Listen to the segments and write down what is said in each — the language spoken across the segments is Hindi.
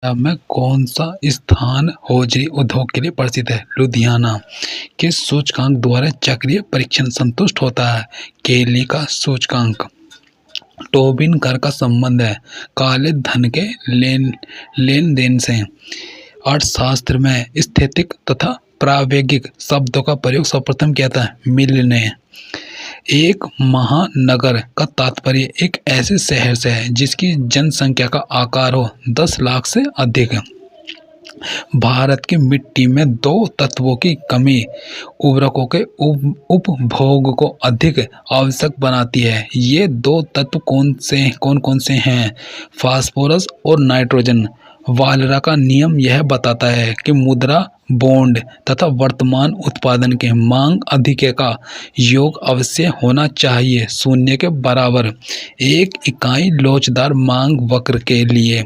में कौन सा स्थान हौजरी उद्योग के लिए प्रसिद्ध है? लुधियाना। किस सूचकांक द्वारा चक्रीय परीक्षण संतुष्ट होता है? केली का सूचकांक। टोबिन कर का संबंध है काले धन के लेन देन से। अर्थशास्त्र में स्थैतिक तथा प्रावेगिक शब्दों का प्रयोग सर्वप्रथम किया था मिल ने। एक महानगर का तात्पर्य एक ऐसे शहर से है जिसकी जनसंख्या का आकार हो 10 लाख से अधिक। भारत की मिट्टी में दो तत्वों की कमी उर्वरकों के उपभोग को अधिक आवश्यक बनाती है। ये दो तत्व कौन कौन से हैं? फास्फोरस और नाइट्रोजन। वालरा का नियम यह बताता है कि मुद्रा बॉन्ड तथा वर्तमान उत्पादन के मांग अधिक का योग अवश्य होना चाहिए शून्य के बराबर। एक इकाई लोचदार मांग वक्र के लिए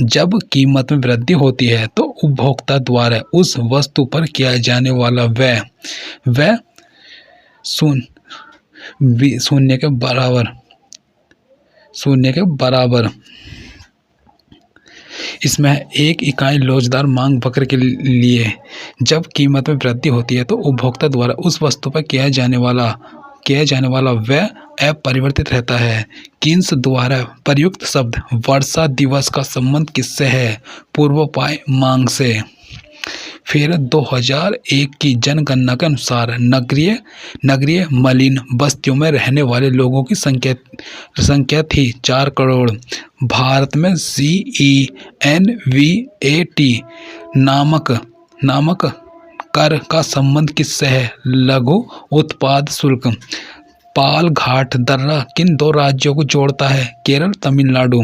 जब कीमत में वृद्धि होती है तो उपभोक्ता द्वारा उस वस्तु पर किया जाने वाला व्यय शून्य के बराबर। इसमें एक इकाई लोचदार मांग वक्र के लिए जब कीमत में वृद्धि होती है तो उपभोक्ता द्वारा उस वस्तु पर किया जाने वाला व्यय अपरिवर्तित रहता है। कीन्स द्वारा प्रयुक्त शब्द वर्षा दिवस का संबंध किससे है? पूर्वोपाय मांग से। फिर 2001 की जनगणना के अनुसार नगरीय मलिन बस्तियों में रहने वाले लोगों की संख्या थी 4 करोड़। भारत में CENVAT नामक कर का संबंध किससे है? लघु उत्पाद शुल्क। पाल घाट दर्रा किन दो राज्यों को जोड़ता है? केरल तमिलनाडु।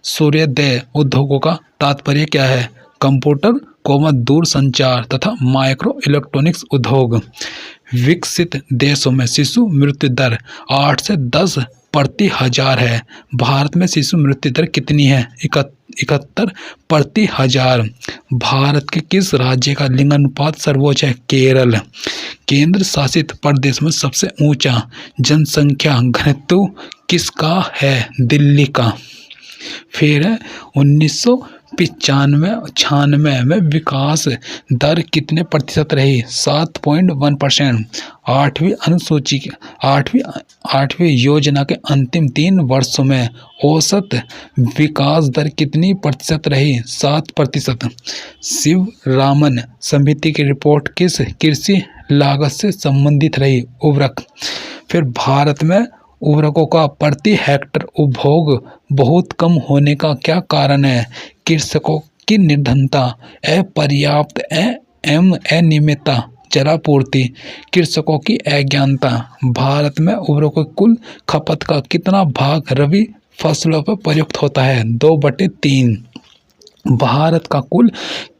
सूर्योदय उद्योगों का तात्पर्य क्या है? कंप्यूटर दूर संचार तथा माइक्रो इलेक्ट्रॉनिक्स उद्योग। विकसित देशों में शिशु मृत्यु दर 8 से 10 प्रति हजार है। भारत में शिशु मृत्यु दर कितनी है? 71 प्रति हजार। भारत के किस राज्य का लिंगानुपात सर्वोच्च है? केरल। केंद्र शासित प्रदेश में सबसे ऊंचा जनसंख्या घनत्व किसका है? दिल्ली का। फिर 1995-96 में विकास दर कितने प्रतिशत रही? 7.1%। आठवीं योजना के अंतिम 3 वर्षों में औसत विकास दर कितनी प्रतिशत रही? 7%। शिवरामन समिति की रिपोर्ट किस कृषि लागत से संबंधित रही? उर्वरक। फिर भारत में उर्वरकों का प्रति हेक्टेयर उपभोग बहुत कम होने का क्या कारण है? कृषकों की निर्धनता, अपर्याप्त अनियमितता, जलापूर्ति, कृषकों की अज्ञानता। भारत में उर्वरकों की कुल खपत का कितना भाग रबी फसलों पर प्रयुक्त होता है? 2/3। भारत का कुल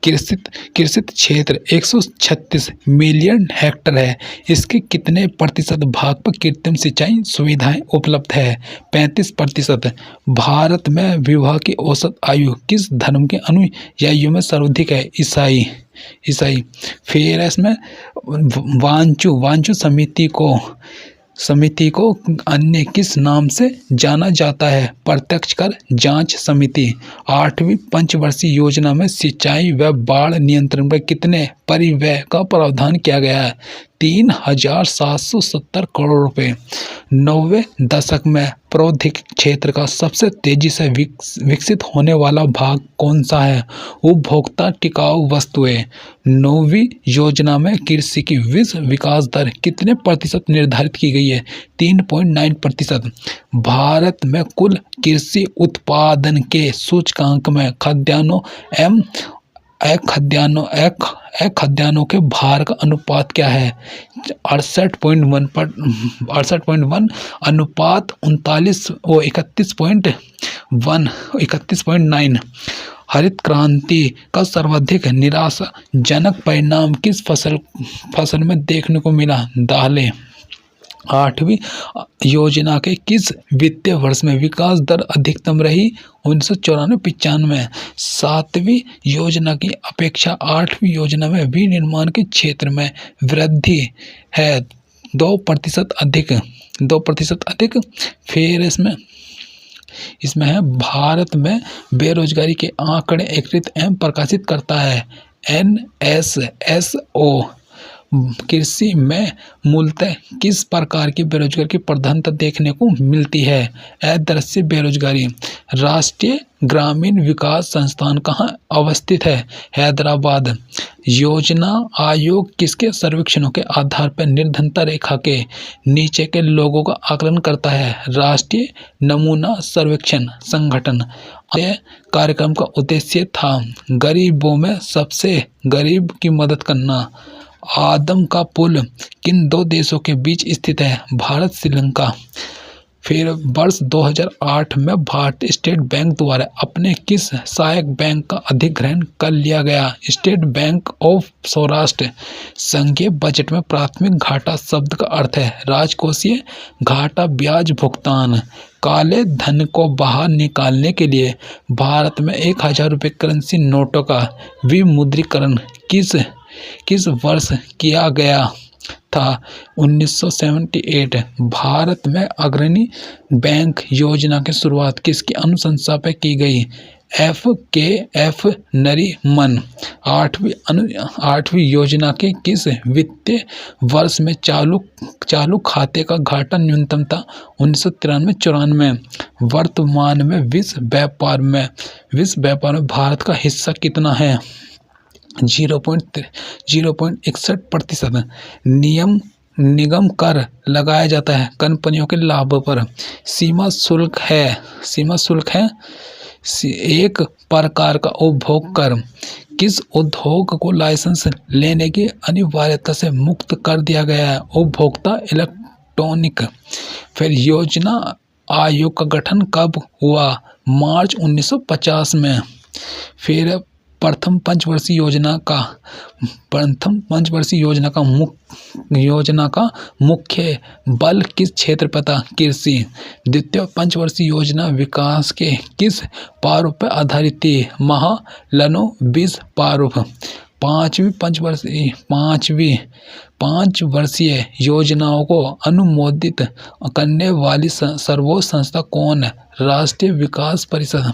कृषित क्षेत्र 136 मिलियन हेक्टेयर है। इसके कितने प्रतिशत भाग पर कृत्रिम सिंचाई सुविधाएं उपलब्ध है? 35%। भारत में विवाह की औसत आयु किस धर्म के अनुयायियों में सर्वाधिक है? ईसाई। फिर इसमें वांचू समिति को अन्य किस नाम से जाना जाता है? प्रत्यक्ष कर जांच समिति। 8वीं पंचवर्षीय योजना में सिंचाई व बाढ़ नियंत्रण पर कितने परिव्यय का प्रावधान किया गया है? 3,770 करोड़ रुपए। 90वें दशक में प्रौद्योगिकी क्षेत्र का सबसे तेजी से विकसित होने वाला भाग कौन सा है? उपभोक्ता टिकाऊ वस्तुएं। 9वीं योजना में कृषि की विश्व विकास दर कितने प्रतिशत निर्धारित की गई है? 3.9%। भारत में कुल कृषि उत्पादन के सूचकांक में खाद्यान्नों एवं अखाद्यान्नों के भार का अनुपात क्या है? 68.1 अनुपात 39 और 31.9। हरित क्रांति का सर्वाधिक निराशाजनक परिणाम किस फसल में देखने को मिला? दालें। 8वीं योजना के किस वित्तीय वर्ष में विकास दर अधिकतम रही? 1994-95। 7वीं योजना की अपेक्षा 8वीं योजना में विनिर्माण के क्षेत्र में वृद्धि है 2% अधिक। फिर इसमें इसमें है भारत में बेरोजगारी के आंकड़े एकत्रित एवं प्रकाशित करता है। NSSO कृषि में मूलतः किस प्रकार की बेरोजगारी की प्रधानता देखने को मिलती है? अदृश्य बेरोजगारी। राष्ट्रीय ग्रामीण विकास संस्थान कहाँ अवस्थित है? हैदराबाद। योजना आयोग किसके सर्वेक्षणों के आधार पर निर्धनता रेखा के नीचे के लोगों का आकलन करता है? राष्ट्रीय नमूना सर्वेक्षण संगठन। यह कार्यक्रम का उद्देश्य था गरीबों में सबसे गरीब की मदद करना। आदम का पुल किन दो देशों के बीच स्थित है? भारत श्रीलंका। फिर वर्ष 2008 में भारतीय स्टेट बैंक द्वारा अपने किस सहायक बैंक का अधिग्रहण कर लिया गया? State bank of Saurashtra. संघीय बजट में प्राथमिक घाटा शब्द का अर्थ है राजकोषीय घाटा, ब्याज भुगतान। काले धन को बाहर निकालने के लिए भारत में 1000 रुपये करेंसी नोटों का विमुद्रीकरण किस वर्ष किया गया था? 1978। भारत में अग्रणी बैंक योजना की शुरुआत किसकी अनुशंसा पर की गई? FKF नरीमन। आठवीं योजना के किस वित्तीय वर्ष में चालू खाते का घाटा न्यूनतम था? 1993-94। वर्तमान में विश्व व्यापार में भारत का हिस्सा कितना है? 0.61%। निगम कर लगाया जाता है कंपनियों के लाभ पर। सीमा शुल्क है एक प्रकार का उपभोग कर। किस उद्योग को लाइसेंस लेने की अनिवार्यता से मुक्त कर दिया गया है? उपभोक्ता इलेक्ट्रॉनिक। फिर योजना आयोग का गठन कब हुआ? मार्च 1950 में। फिर प्रथम पंचवर्षीय योजना का मुख्य बल किस क्षेत्र पर था? कृषि। द्वितीय पंचवर्षीय योजना विकास के किस प्रारूप पर आधारित थी? महालनोबिस प्रारूप। पाँच वर्षीय योजनाओं को अनुमोदित करने वाली सर्वोच्च संस्था कौन है? राष्ट्रीय विकास परिषद।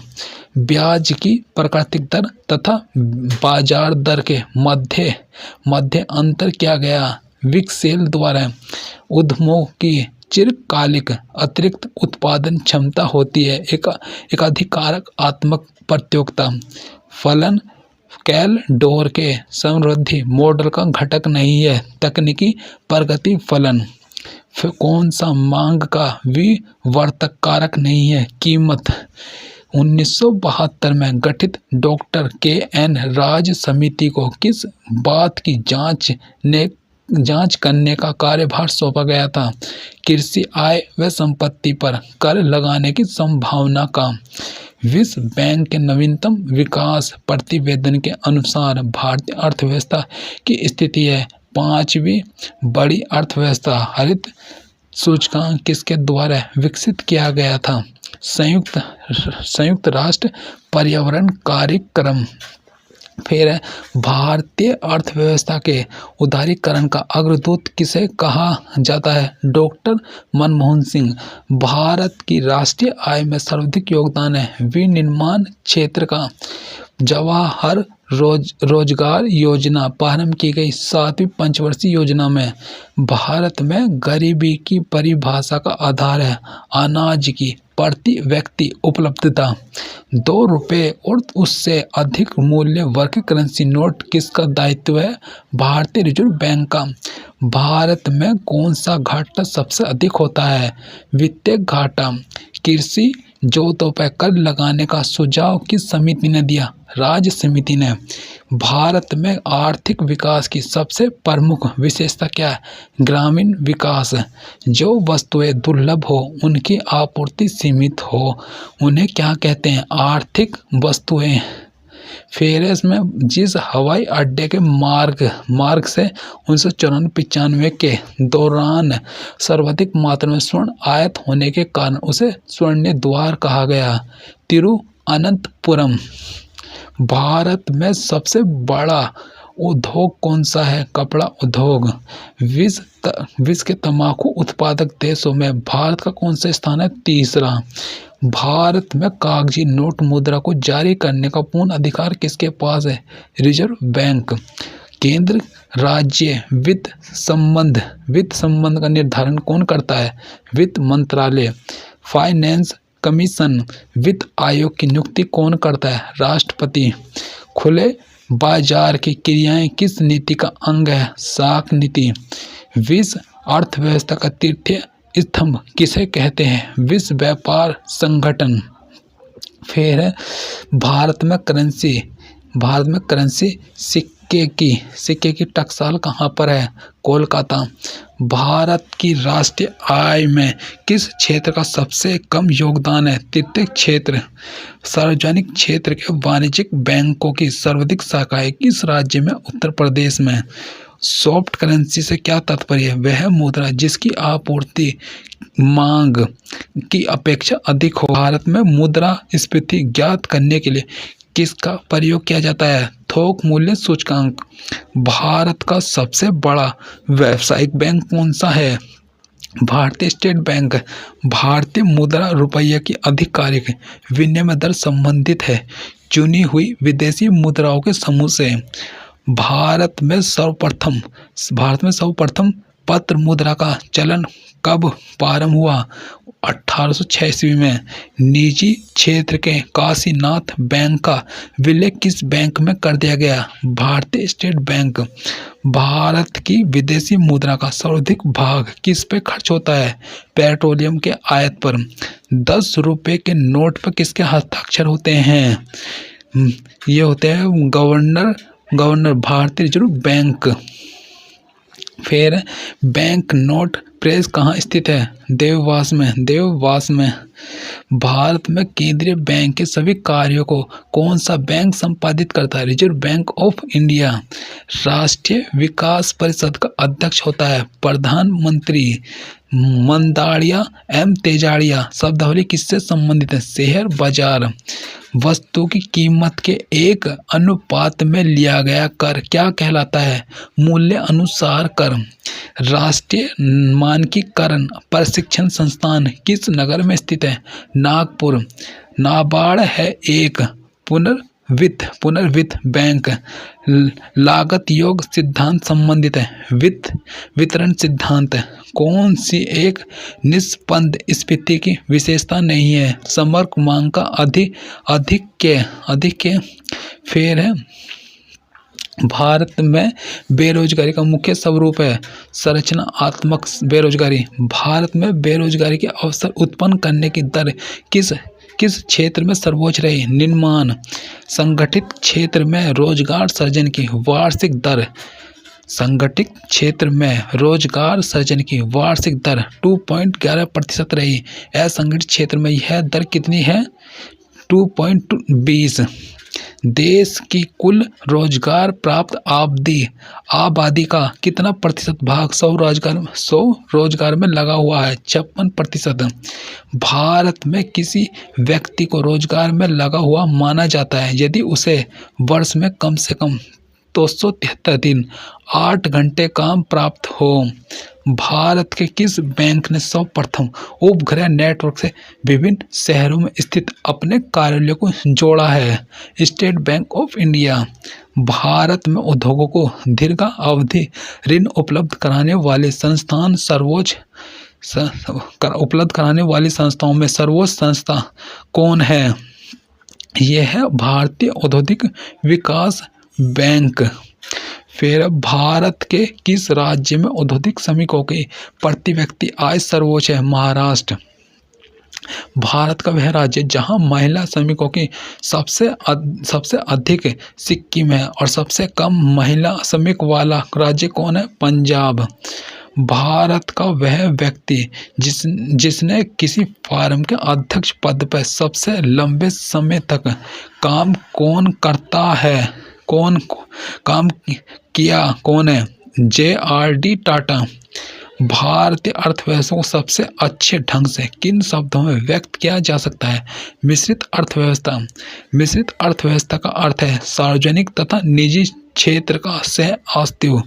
ब्याज की प्राकृतिक दर तथा बाजार दर के मध्य अंतर किया गया। विक्सेल द्वारा उद्यमों की चिरकालिक अतिरिक्त उत्पादन क्षमता होती है। एक अधिकारात्मक प्रतियोगिता। फलन कैलडोर के समृद्धि मॉडल का घटक नहीं है। तकनीकी प्रगति फलन। फिर कौन सा मांग का विवर्तक कारक नहीं है? कीमत। 1972 में गठित डॉक्टर KN राज समिति को किस बात की जांच करने का कार्यभार सौंपा गया था? कृषि आय व संपत्ति पर कर लगाने की संभावना का। विश्व बैंक के नवीनतम विकास प्रतिवेदन के अनुसार भारतीय अर्थव्यवस्था की स्थिति है 5वीं बड़ी अर्थव्यवस्था। हरित सूचकांक किसके द्वारा विकसित किया गया था? संयुक्त राष्ट्र पर्यावरण कार्यक्रम। फिर भारतीय अर्थव्यवस्था के उदारीकरण का अग्रदूत किसे कहा जाता है? डॉक्टर मनमोहन सिंह। भारत की राष्ट्रीय आय में सर्वाधिक योगदान है विनिर्माण क्षेत्र का। जवाहर रोजगार योजना प्रारंभ की गई 7वीं पंचवर्षीय योजना में भारत में गरीबी की परिभाषा का आधार है अनाज की प्रति व्यक्ति उपलब्धता। 2 रुपये और उससे अधिक मूल्य वर्ग के करेंसी नोट किसका दायित्व है? भारतीय रिजर्व बैंक का। भारत में कौन सा घाटा सबसे अधिक होता है? वित्तीय घाटा। कृषि जोतों पर कर लगाने का सुझाव किस समिति ने दिया? राज्य समिति ने। भारत में आर्थिक विकास की सबसे प्रमुख विशेषता क्या है? ग्रामीण विकास। जो वस्तुएं दुर्लभ हो उनकी आपूर्ति सीमित हो उन्हें क्या कहते हैं? आर्थिक वस्तुएं। फिर इसमें जिस हवाई अड्डे के मार्ग से 1994-95 के दौरान सर्वाधिक मात्रा में स्वर्ण आयात होने के कारण उसे स्वर्ण द्वार कहा गया। तिरुअनंतपुरम। भारत में सबसे बड़ा उद्योग कौन सा है? कपड़ा उद्योग। विश्व के तंबाकू उत्पादक देशों में भारत का कौन सा स्थान है? तीसरा। भारत में कागजी नोट मुद्रा को जारी करने का पूर्ण अधिकार किसके पास है? Reserve bank. केंद्र राज्य वित्त संबंध का निर्धारण कौन करता है? वित्त मंत्रालय। फाइनेंस कमीशन वित्त आयोग की नियुक्ति कौन करता है? राष्ट्रपति। खुले बाजार की क्रियाएं किस नीति का अंग है? साख नीति। विश्व अर्थव्यवस्था का तृतीय स्तंभ किसे कहते हैं? विश्व व्यापार संगठन। फिर है भारत में करेंसी सिक्के की टकसाल कहाँ पर है? कोलकाता। भारत की राष्ट्रीय आय में किस क्षेत्र का सबसे कम योगदान है? तृतीय क्षेत्र। सार्वजनिक क्षेत्र के वाणिज्यिक बैंकों की सर्वाधिक शाखाएं किस राज्य में? उत्तर प्रदेश में। सॉफ्ट करेंसी से क्या तात्पर्य है? वह मुद्रा जिसकी आपूर्ति मांग की अपेक्षा अधिक हो। भारत में मुद्रास्फीति ज्ञात करने के लिए किसका प्रयोग किया जाता है? थोक मूल्य सूचकांक। भारत का सबसे बड़ा व्यावसायिक बैंक कौन सा है? भारतीय स्टेट बैंक। भारतीय मुद्रा रुपये की आधिकारिक विनिमय दर संबंधित है चुनी हुई विदेशी मुद्राओं के समूह से। भारत में सर्वप्रथम पत्र मुद्रा का चलन कब प्रारंभ हुआ? 1806 ईस्वी में। निजी क्षेत्र के काशीनाथ बैंक का विलय किस बैंक में कर दिया गया? भारतीय स्टेट बैंक। भारत की विदेशी मुद्रा का सर्वाधिक भाग किस पे खर्च होता है? पेट्रोलियम के आयात पर। 10 रुपये के नोट पर किसके हस्ताक्षर होते हैं? ये होते हैं गवर्नर भारतीय रिजर्व बैंक। फिर बैंक नोट प्रेस कहाँ स्थित है? देववास में। भारत में केंद्रीय बैंक के सभी कार्यों को कौन सा बैंक संपादित करता है? Reserve bank of India. राष्ट्रीय विकास परिषद का अध्यक्ष होता है प्रधानमंत्री। मंदाड़िया एवं तेजाड़िया शब्दावली किससे संबंधित है? शेयर बाजार। वस्तु की कीमत के एक अनुपात में लिया गया कर क्या कहलाता है? मूल्य अनुसार कर। राष्ट्रीय मानकीकरण प्रशिक्षण संस्थान किस नगर में स्थित है? नागपुर। नाबार्ड है एक पुनर्वित्त बैंक। लागत योग सिद्धांत संबंधित है वितरण सिद्धांत। कौन सी एक निष्पन्द स्फीति की विशेषता नहीं है? समग्र मांग का अधिक। फिर है भारत में बेरोजगारी का मुख्य स्वरूप है संरचनात्मक बेरोजगारी। भारत में बेरोजगारी के अवसर उत्पन्न करने की दर किस क्षेत्र में सर्वोच्च रही? निर्माण। संगठित क्षेत्र में रोजगार सृजन की वार्षिक दर। संगठित क्षेत्र में रोजगार सृजन की वार्षिक दर 2.11% रही। असंगठित क्षेत्र में यह दर कितनी है? 2.20। देश की कुल रोजगार प्राप्त आबादी का कितना प्रतिशत भाग 100 रोजगार में लगा हुआ है? 56%। भारत में किसी व्यक्ति को रोजगार में लगा हुआ माना जाता है यदि उसे वर्ष में कम से कम 273 दिन 8 घंटे काम प्राप्त हो। भारत के किस बैंक ने सर्वप्रथम उपग्रह नेटवर्क से विभिन्न शहरों में स्थित अपने कार्यालयों को जोड़ा है? State bank of India. Bharat में उद्योगों को दीर्घ अवधि ऋण उपलब्ध कराने वाली संस्थाओं में सर्वोच्च संस्था कौन है? यह है भारतीय औद्योगिक विकास बैंक। फिर भारत के किस राज्य में औद्योगिक श्रमिकों की प्रति व्यक्ति आय सर्वोच्च है? महाराष्ट्र। भारत का वह राज्य जहां महिला श्रमिकों की सबसे अधिक सिक्किम है और सबसे कम महिला श्रमिक वाला राज्य कौन है? पंजाब। भारत का वह व्यक्ति जिसने किसी फर्म के अध्यक्ष पद पर सबसे लंबे समय तक काम किया कौन है? JRD टाटा। भारतीय अर्थव्यवस्था को सबसे अच्छे ढंग से किन शब्दों में व्यक्त किया जा सकता है? मिश्रित अर्थव्यवस्था। मिश्रित अर्थव्यवस्था का अर्थ है सार्वजनिक तथा निजी क्षेत्र का सह अस्तित्व।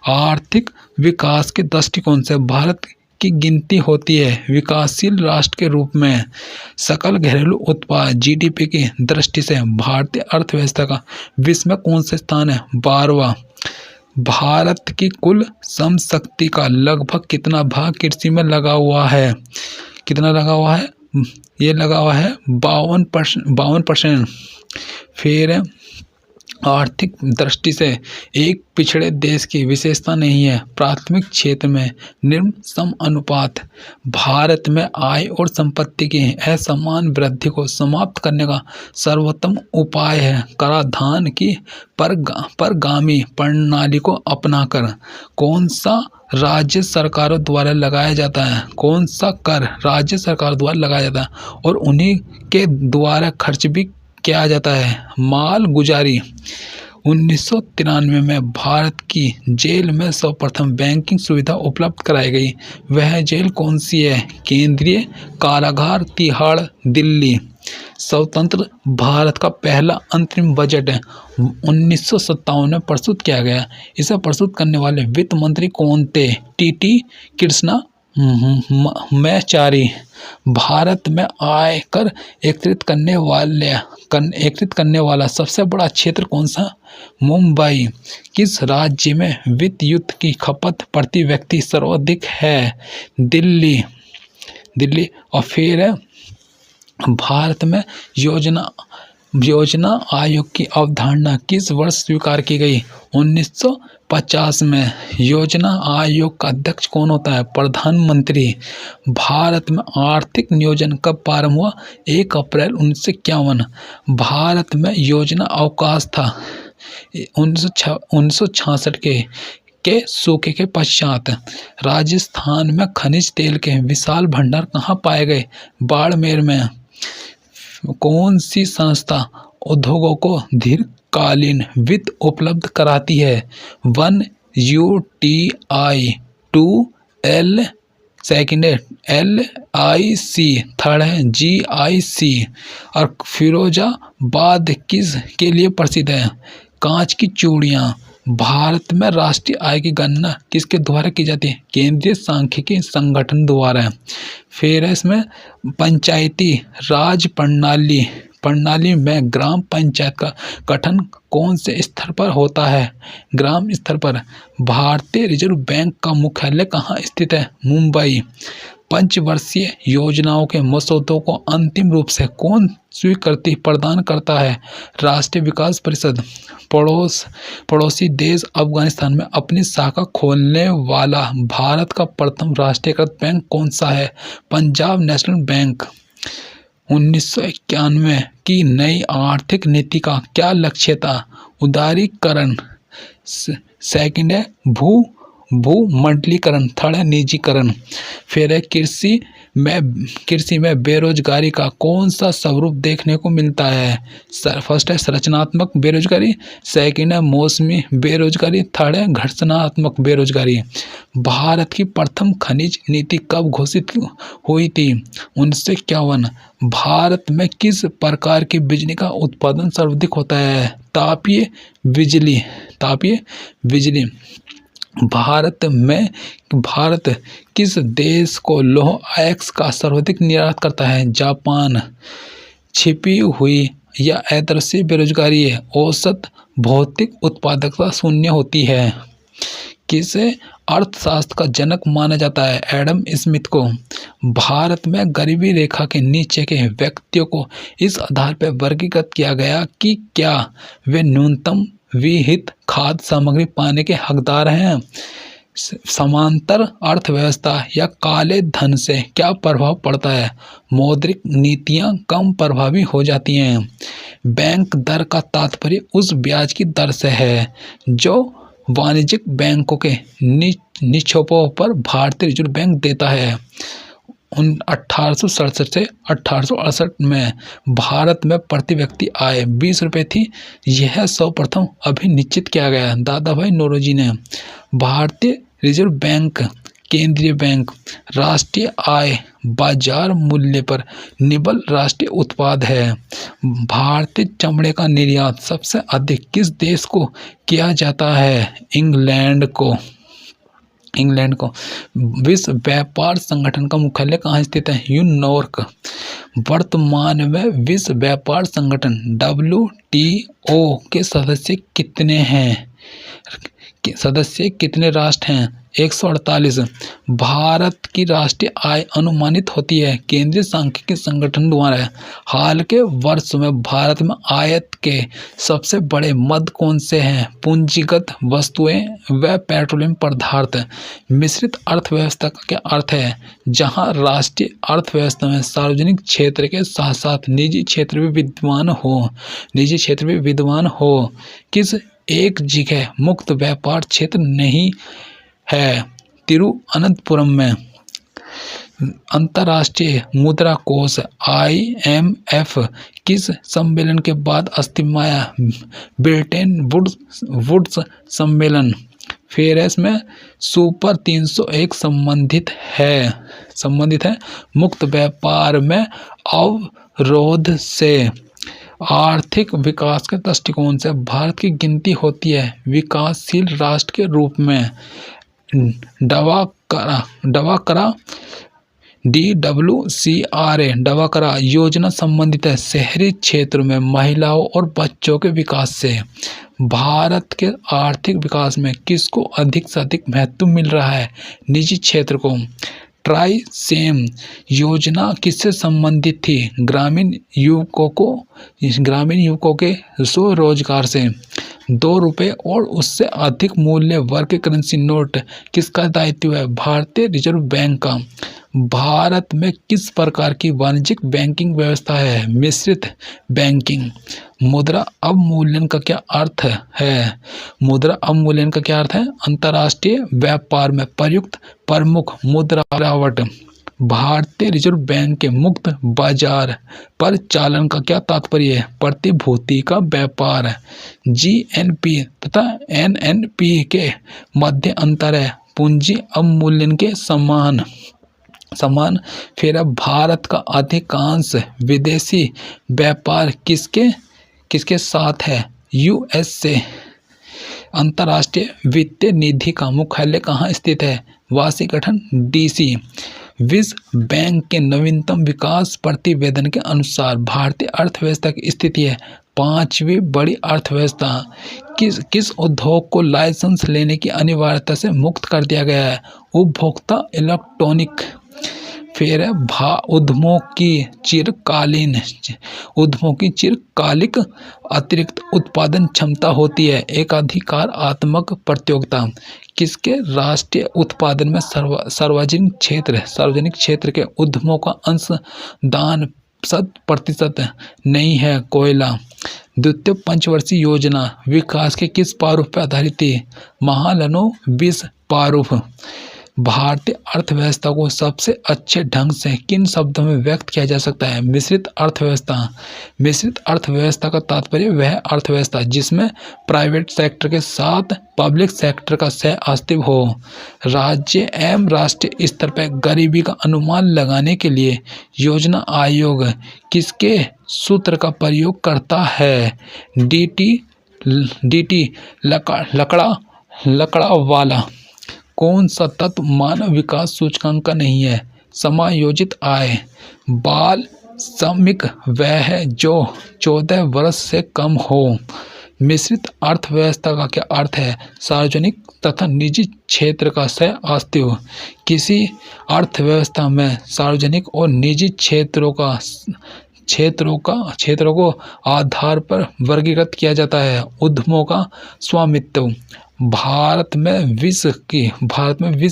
आर्थिक विकास के दृष्टिकोण से भारत की गिनती होती है। विकासशील राष्ट्र के रूप में सकल घरेलू उत्पाद जीडीपी की दृष्टि से भारतीय अर्थव्यवस्था का विश्व में कौन सा स्थान है? 12वां। भारत की कुल श्रम शक्ति का लगभग कितना भाग कृषि में लगा हुआ है? कितना लगा हुआ है? ये लगा हुआ है 52%। फिर आर्थिक दृष्टि से एक पिछड़े देश की विशेषता नहीं है। प्राथमिक क्षेत्र में निम्न सम अनुपात भारत में आय और संपत्ति की असमान वृद्धि को समाप्त करने का सर्वोत्तम उपाय है। कराधान की परगामी प्रणाली को अपनाकर कौन सा राज्य सरकारों द्वारा लगाया जाता है? कौन सा कर राज्य सरकार द्वारा लगाया जाता है और उन्हीं के द्वारा खर्च भी किया जाता है? माल गुजारी। 1993 में भारत की जेल में सर्वप्रथम बैंकिंग सुविधा उपलब्ध कराई गई। वह जेल कौन सी है? केंद्रीय कारागार तिहाड़, दिल्ली। स्वतंत्र भारत का पहला अंतरिम बजट 1957 में प्रस्तुत किया गया। इसे प्रस्तुत करने वाले वित्त मंत्री कौन थे? टीटी कृष्णा मैचारी। भारत में आयकर एकत्रित करने वाला सबसे बड़ा क्षेत्र कौन सा? मुंबई। किस राज्य में विद्युत की खपत प्रति व्यक्ति सर्वाधिक है? दिल्ली। और फिर भारत में योजना आयोग की अवधारणा किस वर्ष स्वीकार की गई? 1950 में। योजना आयोग का अध्यक्ष कौन होता है? प्रधानमंत्री। भारत में आर्थिक नियोजन कब प्रारंभ हुआ? 1 अप्रैल 1951। भारत में योजना अवकाश था 1966 के सूखे के पश्चात। राजस्थान में खनिज तेल के विशाल भंडार कहाँ पाए गए? बाड़मेर में। कौन सी संस्था उद्योगों को दीर्घकालीन वित्त उपलब्ध कराती है? 1 UTI, 2 L, सेकेंड है LIC, थर्ड है GIC। और फिरोजाबाद किस के लिए प्रसिद्ध है? कांच की चूड़ियाँ। भारत में राष्ट्रीय आय की गणना किसके द्वारा की जाती है? केंद्रीय सांख्यिकी संगठन द्वारा। फिर इसमें पंचायती राज प्रणाली में ग्राम पंचायत का गठन कौन से स्तर पर होता है? ग्राम स्तर पर। भारतीय रिजर्व बैंक का मुख्यालय कहाँ स्थित है? मुंबई। पंचवर्षीय योजनाओं के मसौदों को अंतिम रूप से कौन स्वीकृति प्रदान करता है? राष्ट्रीय विकास परिषद। पड़ोसी देश अफगानिस्तान में अपनी शाखा खोलने वाला भारत का प्रथम राष्ट्रीयकृत बैंक कौन सा है? Punjab national bank. 1991 की नई आर्थिक नीति का क्या लक्ष्य था? उदारीकरण। सेकंड है भूमंडलीकरण, थर्ड है निजीकरण। फिर है कृषि में बेरोजगारी का कौन सा स्वरूप देखने को मिलता है? फर्स्ट है संरचनात्मक बेरोजगारी, सेकंड है मौसमी बेरोजगारी, थर्ड है घर्षणात्मक बेरोजगारी। भारत की प्रथम खनिज नीति कब घोषित हुई थी? 1951। भारत में किस प्रकार की बिजली का उत्पादन सर्वाधिक होता है? तापीय बिजली। भारत किस देश को लौह अयस्क का सर्वाधिक निर्यात करता है? जापान। छिपी हुई या अदृश्य बेरोजगारी है। औसत भौतिक उत्पादकता शून्य होती है। किसे अर्थशास्त्र का जनक माना जाता है? एडम स्मिथ को। भारत में गरीबी रेखा के नीचे के व्यक्तियों को इस आधार पर वर्गीकृत किया गया कि क्या वे न्यूनतम विहित खाद्य सामग्री पाने के हकदार हैं। समांतर अर्थव्यवस्था या काले धन से क्या प्रभाव पड़ता है? मौद्रिक नीतियां कम प्रभावी हो जाती हैं। बैंक दर का तात्पर्य उस ब्याज की दर से है जो वाणिज्यिक बैंकों के निक्षेपों पर भारतीय रिजर्व बैंक देता है। 1867 से 1868 में भारत में प्रति व्यक्ति आय 20 रुपये थी। यह सर्वप्रथम अभी निश्चित किया गया दादा भाई नौरोजी ने। भारतीय रिजर्व बैंक केंद्रीय बैंक राष्ट्रीय आय बाजार मूल्य पर निबल राष्ट्रीय उत्पाद है। भारतीय चमड़े का निर्यात सबसे अधिक किस देश को किया जाता है? इंग्लैंड को। इंग्लैंड को। विश्व व्यापार संगठन का मुख्यालय कहाँ स्थित है? न्यूयॉर्क। वर्तमान में विश्व व्यापार संगठन WTO के सदस्य कितने हैं? सदस्य कितने राष्ट्र हैं? 148। भारत की राष्ट्रीय आय अनुमानित होती है केंद्रीय सांख्यिकी संगठन द्वारा। हाल के वर्षों में भारत में आयात के सबसे बड़े मद कौन से हैं? पूंजीगत वस्तुएं व पेट्रोलियम पदार्थ। मिश्रित अर्थव्यवस्था का क्या अर्थ है? जहां राष्ट्रीय अर्थव्यवस्था में सार्वजनिक क्षेत्र के साथ साथ निजी क्षेत्र भी विद्यमान हो। किस एक जगह मुक्त व्यापार क्षेत्र नहीं है? तिरुवनंतपुरम में। अंतर्राष्ट्रीय मुद्रा कोष IMF किस सम्मेलन के बाद अस्तित्व? ब्रिटेन वुड्स सम्मेलन। पेरिस में सुपर 301 संबंधित है मुक्त व्यापार में अवरोध से। आर्थिक विकास के दृष्टिकोण से भारत की गिनती होती है विकासशील राष्ट्र के रूप में। डवाकरा DWCRA डवाकरा योजना संबंधित है शहरी क्षेत्रों में महिलाओं और बच्चों के विकास से। भारत के आर्थिक विकास में किसको अधिक से अधिक महत्व मिल रहा है? निजी क्षेत्र को। ट्राइसेम योजना किससे संबंधित थी? ग्रामीण युवकों के स्वरोजगार से। 2 रुपये और उससे अधिक मूल्य वर्ग के करेंसी नोट किसका दायित्व है? भारतीय रिजर्व बैंक का। भारत में किस प्रकार की वाणिज्यिक बैंकिंग व्यवस्था है? मिश्रित बैंकिंग। मुद्रा अवमूल्यन का क्या अर्थ है? मुद्रा अवमूल्यन का क्या अर्थ है? अंतर्राष्ट्रीय व्यापार में प्रयुक्त प्रमुख मुद्रा गिरावट। भारतीय रिजर्व बैंक के मुक्त बाजार परिचालन का क्या तात्पर्य है? प्रतिभूति का व्यापार। GNP तथा NNP के मध्य अंतर है? पूंजी अवमूल्यन के समान। फिर भारत का अधिकांश विदेशी व्यापार किसके साथ है? US से। अंतर्राष्ट्रीय वित्तीय निधि का मुख्यालय कहाँ स्थित है? Washington DC। विश्व बैंक के नवीनतम विकास प्रतिवेदन के अनुसार भारतीय अर्थव्यवस्था की स्थिति है 5वीं बड़ी अर्थव्यवस्था। किस उद्योग को लाइसेंस लेने की अनिवार्यता से मुक्त कर दिया गया है? उपभोक्ता इलेक्ट्रॉनिक। फिर उद्यमों की चिरकालिक अतिरिक्त उत्पादन क्षमता होती है। एकाधिकारात्मक प्रतियोगिता। किसके राष्ट्रीय उत्पादन में सार्वजनिक क्षेत्र के उद्यमों का अंशदान 100% नहीं है? कोयला। द्वितीय पंचवर्षीय योजना विकास के किस प्रारूप पर आधारित थी? महालनोबिस प्रारूप। भारतीय अर्थव्यवस्था को सबसे अच्छे ढंग से किन शब्दों में व्यक्त किया जा सकता है? मिश्रित अर्थव्यवस्था। मिश्रित अर्थव्यवस्था का तात्पर्य वह अर्थव्यवस्था जिसमें प्राइवेट सेक्टर के साथ पब्लिक सेक्टर का सह अस्तित्व हो। राज्य एवं राष्ट्रीय स्तर पर गरीबी का अनुमान लगाने के लिए योजना आयोग किसके सूत्र का प्रयोग करता है? DT लकड़ा वाला। कौन सा तत्व मानव विकास सूचकांक का नहीं है? समायोजित आय। बाल श्रमिक वह है जो 14 वर्ष से कम हो। मिश्रित अर्थव्यवस्था का क्या अर्थ है? सार्वजनिक तथा निजी क्षेत्र का सह अस्तित्व। किसी अर्थव्यवस्था में सार्वजनिक और निजी क्षेत्रों को आधार पर वर्गीकृत किया जाता है। उद्यमों का स्वामित्व। भारत में विश्व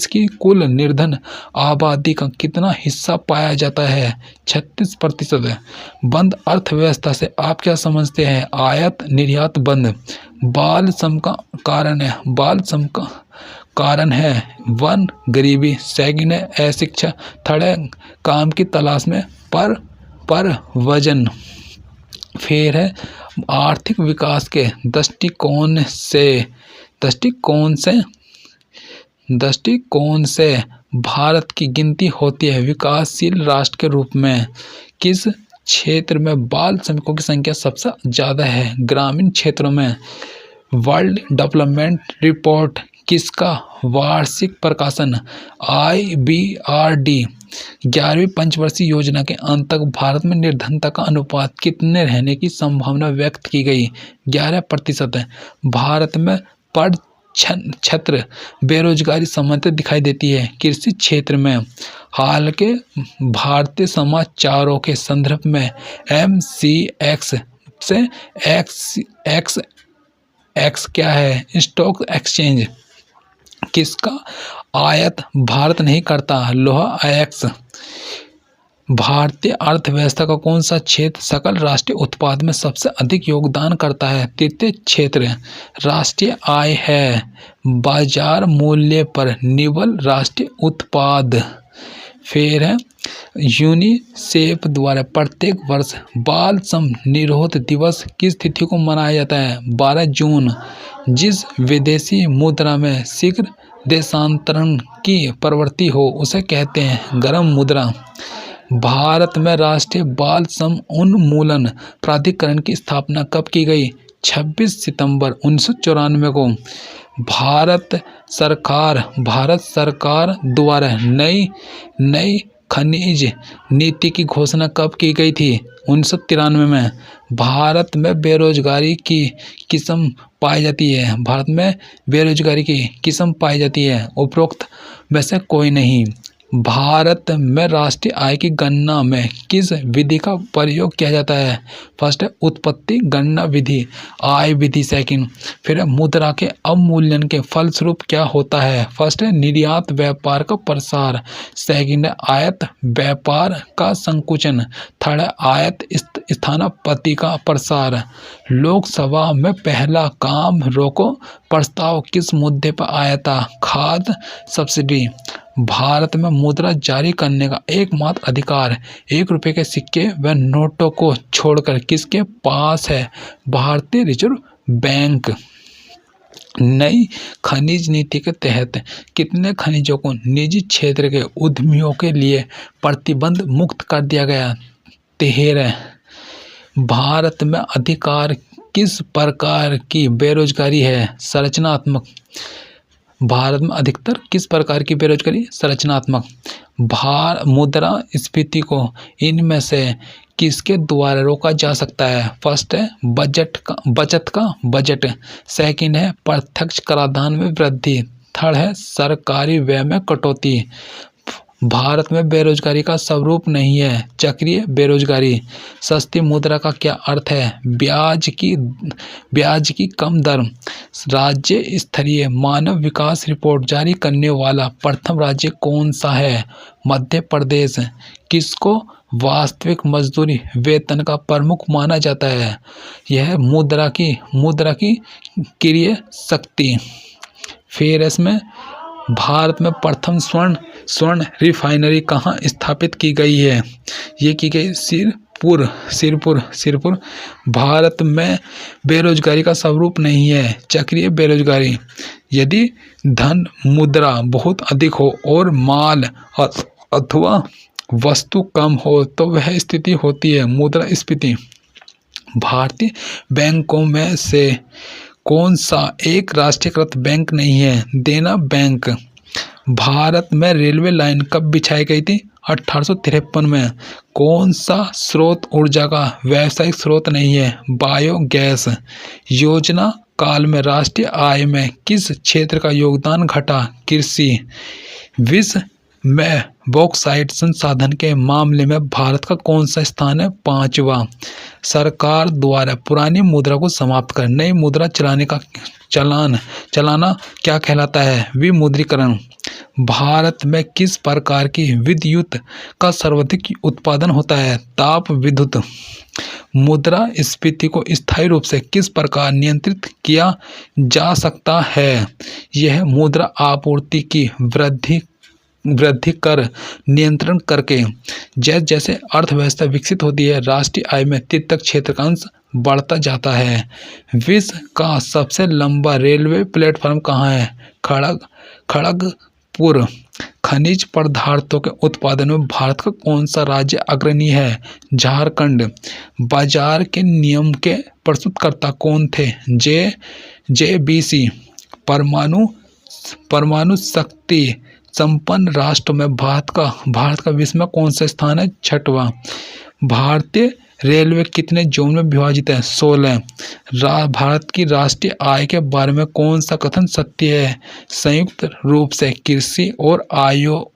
की कुल निर्धन आबादी का कितना हिस्सा पाया जाता है? 36%। बंद अर्थव्यवस्था से आप क्या समझते हैं? आयात निर्यात बंद। बाल श्रम का कारण है 1 गरीबी, 2 अशिक्षा, 3 काम की तलाश में पर वजन। फिर है आर्थिक विकास के दृष्टिकोण से भारत की गिनती होती है विकासशील राष्ट्र के रूप में। किस क्षेत्र में बाल श्रमिकों की संख्या सबसे ज़्यादा है? ग्रामीण क्षेत्रों में। वर्ल्ड डेवलपमेंट रिपोर्ट किसका वार्षिक प्रकाशन? IBRD 11वीं पंचवर्षीय योजना के अंत तक भारत में निर्धनता का अनुपात कितने रहने की संभावना व्यक्त की गई? 11%। भारत में पर छात्र बेरोजगारी सामान्यतः दिखाई देती है कृषि क्षेत्र में। हाल के भारतीय समाचारों के संदर्भ में MCX से एक्स क्या है? Stock exchange. किसका आयात भारत नहीं करता? लोहा अयस्क। भारतीय अर्थव्यवस्था का कौन सा क्षेत्र सकल राष्ट्रीय उत्पाद में सबसे अधिक योगदान करता है? तृतीय क्षेत्र। राष्ट्रीय आय है बाजार मूल्य पर निवल राष्ट्रीय उत्पाद। फिर है यूनिसेफ द्वारा प्रत्येक वर्ष बाल श्रम निरोध दिवस किस तिथि को मनाया जाता है? 12 जून। जिस विदेशी मुद्रा में शीघ्र देशांतरण की प्रवृत्ति हो उसे कहते हैं गर्म मुद्रा। भारत में राष्ट्रीय बाल श्रम उन्मूलन प्राधिकरण की स्थापना कब की गई? 26 सितंबर 1994 को। भारत सरकार द्वारा नई खनिज नीति की घोषणा कब की गई थी? 1993 में। भारत में बेरोजगारी की किस्म पाई जाती है? भारत में बेरोजगारी की किस्म पाई जाती है उपरोक्त में से कोई नहीं। भारत में राष्ट्रीय आय की गणना में किस विधि का प्रयोग किया जाता है? फर्स्ट है उत्पत्ति गणना विधि, आय विधि सेकंड। फिर है मुद्रा के अवमूल्यन के फलस्वरूप क्या होता है? फर्स्ट है निर्यात व्यापार का प्रसार, सेकंड है आयात व्यापार का संकुचन, थर्ड है आयात स्थानापत्ति का प्रसार। लोकसभा में पहला काम रोको प्रस्ताव किस मुद्दे पर आया था? खाद्य सब्सिडी। भारत में मुद्रा जारी करने का एकमात्र अधिकार 1 रुपये के सिक्के व नोटों को छोड़कर किसके पास है? भारतीय रिजर्व बैंक। नई खनिज नीति के तहत कितने खनिजों को निजी क्षेत्र के उद्यमियों के लिए प्रतिबंध मुक्त कर दिया गया? 13। भारत में अधिकार किस प्रकार की बेरोजगारी है? संरचनात्मक। भारत में अधिकतर किस प्रकार की बेरोजगारी? संरचनात्मक। मुद्रास्फीति को इनमें से किसके द्वारा रोका जा सकता है? फर्स्ट है बचत का बजट, सेकंड है प्रत्यक्ष कराधान में वृद्धि, थर्ड है सरकारी व्यय में कटौती। भारत में बेरोजगारी का स्वरूप नहीं है चक्रीय बेरोजगारी। सस्ती मुद्रा का क्या अर्थ है? ब्याज की कम दर। राज्य स्तरीय मानव विकास रिपोर्ट जारी करने वाला प्रथम राज्य कौन सा है? मध्य प्रदेश। किसको वास्तविक मजदूरी वेतन का प्रमुख माना जाता है? यह मुद्रा की क्रय शक्ति। फिर इसमें भारत में प्रथम स्वर्ण रिफाइनरी कहाँ स्थापित की गई है? ये की गई सिरपुर। भारत में बेरोजगारी का स्वरूप नहीं है चक्रीय बेरोजगारी। यदि धन मुद्रा बहुत अधिक हो और माल अथवा वस्तु कम हो तो वह स्थिति होती है मुद्रास्फीति। भारतीय बैंकों में से कौन सा एक राष्ट्रीयकृत बैंक नहीं है? देना बैंक। भारत में रेलवे लाइन कब बिछाई गई थी? 1853 में। कौन सा स्रोत ऊर्जा का व्यावसायिक स्रोत नहीं है? बायोगैस। योजना काल में राष्ट्रीय आय में किस क्षेत्र का योगदान घटा? कृषि। विश्व में बॉक्साइट संसाधन के मामले में भारत का कौन सा स्थान है? 5वां। सरकार द्वारा पुरानी मुद्रा को समाप्त कर नई मुद्रा चलाना क्या कहलाता है? विमुद्रीकरण। भारत में किस प्रकार की विद्युत का सर्वाधिक उत्पादन होता है? ताप विद्युत। मुद्रास्फीति को स्थायी रूप से किस प्रकार नियंत्रित किया जा सकता है? यह मुद्रा आपूर्ति की वृद्धि कर नियंत्रण करके। जैसे जैसे अर्थव्यवस्था विकसित होती है राष्ट्रीय आय में तृतीयक क्षेत्र का अंश बढ़ता जाता है। विश्व का सबसे लंबा रेलवे प्लेटफॉर्म कहाँ है? खड़गपुर। खनिज पदार्थों के उत्पादन में भारत का कौन सा राज्य अग्रणी है? झारखंड। बाजार के नियम के प्रस्तुतकर्ता कौन थे? JBC। परमाणु परमाणु शक्ति संपन्न राष्ट्र में भारत का विश्व में कौन सा स्थान है? 6वां। भारतीय रेलवे कितने जोन में विभाजित है? 16। भारत की राष्ट्रीय आय के बारे में कौन सा कथन सत्य है? संयुक्त रूप से कृषि और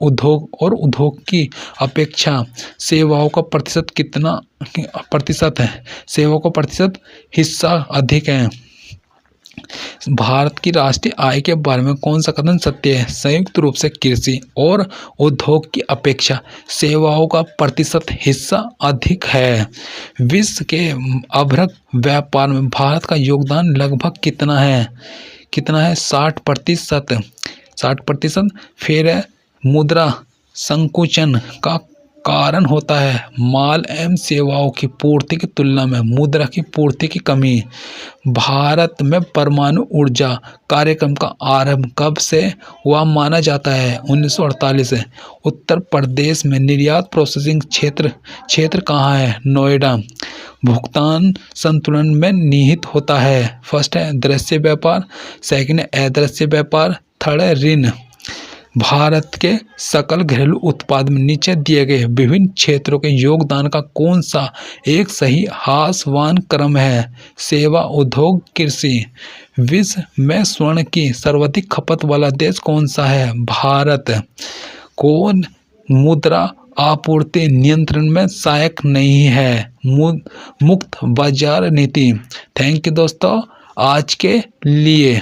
उद्योग की अपेक्षा सेवाओं का प्रतिशत कितना प्रतिशत है? सेवाओं का प्रतिशत हिस्सा अधिक है। भारत की राष्ट्रीय आय के बारे में कौन सा कथन सत्य है? संयुक्त रूप से कृषि और उद्योग की अपेक्षा सेवाओं का प्रतिशत हिस्सा अधिक है। विश्व के अभ्रक व्यापार में भारत का योगदान लगभग कितना है? 60%। 60%। फिर मुद्रा संकुचन का कारण होता है माल एवं सेवाओं की पूर्ति की तुलना में मुद्रा की पूर्ति की कमी। भारत में परमाणु ऊर्जा कार्यक्रम का आरंभ कब से हुआ माना जाता है? 1948 से। उत्तर प्रदेश में निर्यात प्रोसेसिंग क्षेत्र कहाँ है? नोएडा। भुगतान संतुलन में निहित होता है। फर्स्ट है दृश्य व्यापार, सेकंड है अदृश्य व्यापार, थर्ड है ऋण। भारत के सकल घरेलू उत्पाद में नीचे दिए गए विभिन्न क्षेत्रों के योगदान का कौन सा एक सही हासवान क्रम है? सेवा, उद्योग, कृषि। विश्व में स्वर्ण की सर्वाधिक खपत वाला देश कौन सा है? भारत। कौन मुद्रा आपूर्ति नियंत्रण में सहायक नहीं है? मुक्त बाजार नीति। थैंक यू दोस्तों आज के लिए।